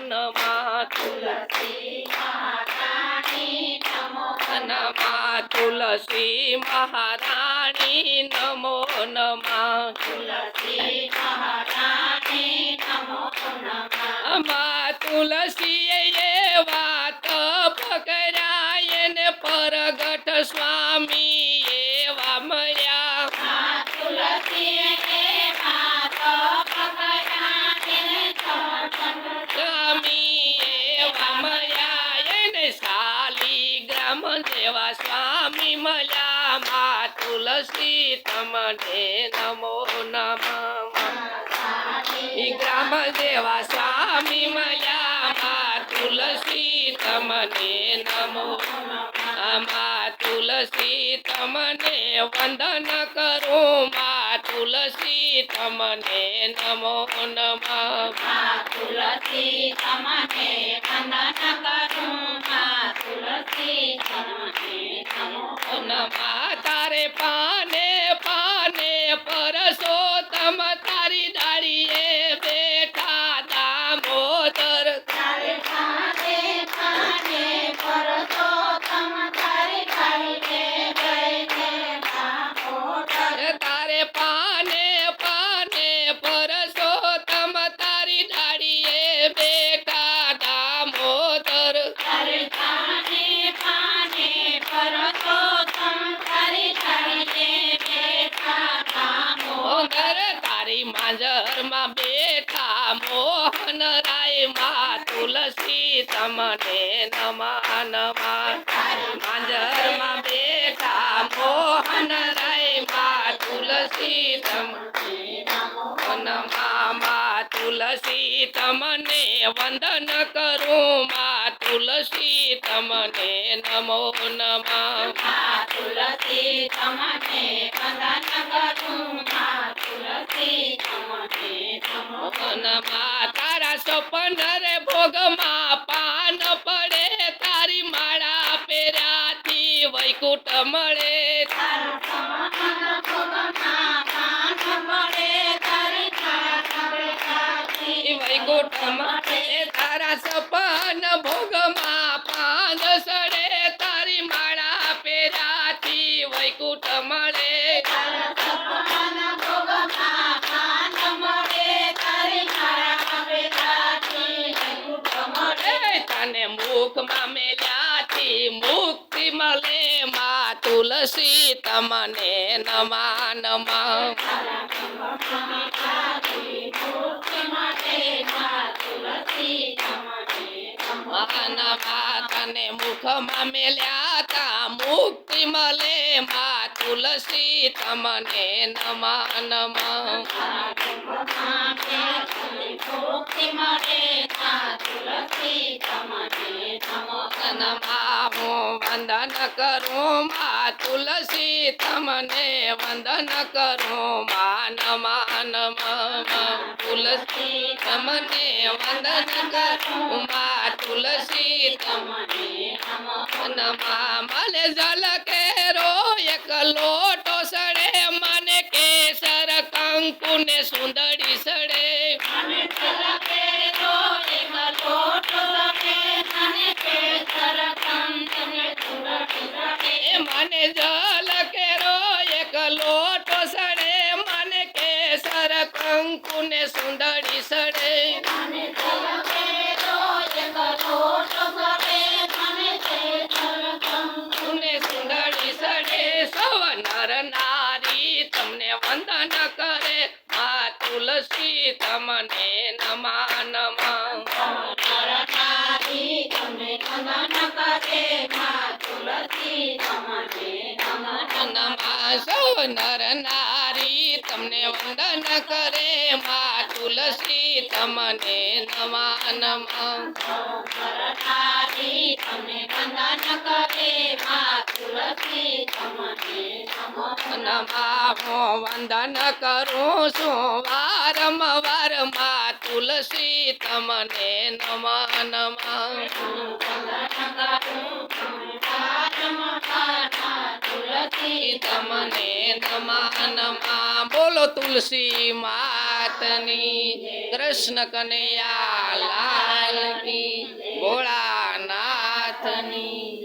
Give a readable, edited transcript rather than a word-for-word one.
નમઃ તુલસી મહારાણી નમો નમઃ તુલસી મહારાણી નમો નમઃ તુલસી મહારાણી નમો નમઃ મા તુલસીએ એવા તપ કર્યા ને પરગટ સ્વામી એવા મળ્યા તુલસી સ્વામી એવા મળ્યા ને શાલીગ્રામ જેવા સ્વામી મળ્યા મા તુલસી તમને નમો નમઃ ગ્રામ જેવા સ્વામી મળ્યા મા તુલસી તમને નમો મા તુલસી તમને વંદન કરું મા તુલસી તમને નમો નમઃ તુલસી તમને વંદન કરું તુલસી તમને નમો નમઃ તારે પાને પાને પરસોત્તમ તારી ડાળીએ બેઠા દામોદર તારે પાને પાને પરસોત્તમ તારી ડાળીએ બેઠા દામોદર તારે પાને પાને પરસોત્તમ તારી ડાળીએ બેઠા દામોદર તારે પાને પાને પરસોત્તમ તારી ડાળીએ બેઠા દામોદર તારી માંજરમાં બેઠા મોહન રાય મા તુલસી તમને નમઃ નમઃ માંજરમાં બેઠા મોહન રાય મા તુલસી તમને નમઃ મા તુલસી તમને વંદન કરું મા તુલસી તમને નમો નમઃ તુલસી તમને વંદન કરું તુલસી તમને નમો નમઃ તારા સપન રે ભોગમાં પાન પડે તારી માળા પહેર્યાથી વૈકુંઠ મળે વૈકુંઠ મળે તારા સપન ભોગમાં પાન સડે તારી માળા પહેર્યાથી વૈકુંઠ મળે તને મુખમાં મેલ્યાથી મુક્તિ મળે મા તુલસી તમને નમઃ નમઃ તને મુખમાં મેલ્યા તા મુક્તિ મળે મા તુલસી તમને નમઃ નમઃ હું વંદન કરું મા તુલસી તમને વંદન કરું મા નમઃ નમઃ તુલસી તમને વંદન કરું મા તુલસી તમને નમઃ મને જલ કેરો એક લોટો સડે મને કેસર કંકુ ને સુંદરી સડે મને જલ કેરો એક લોટો સડે મને કેસર કંકુ ને સુંદરી સડે સુંદરી સડે સૌ નર નારી તમને વંદન કરે મા તુલસી તમને નમઃ નમઃ સૌ નર નારી તમને વંદન કરે મા તુલસી તમને નમઃ નમઃ હું વંદન કરું છું વારંવાર મા તુલસી તમને નમઃ નમઃ તમને નમઃ નમઃ બોલો તુલસી માતની કૃષ્ણ કનૈયા લાલ નાથની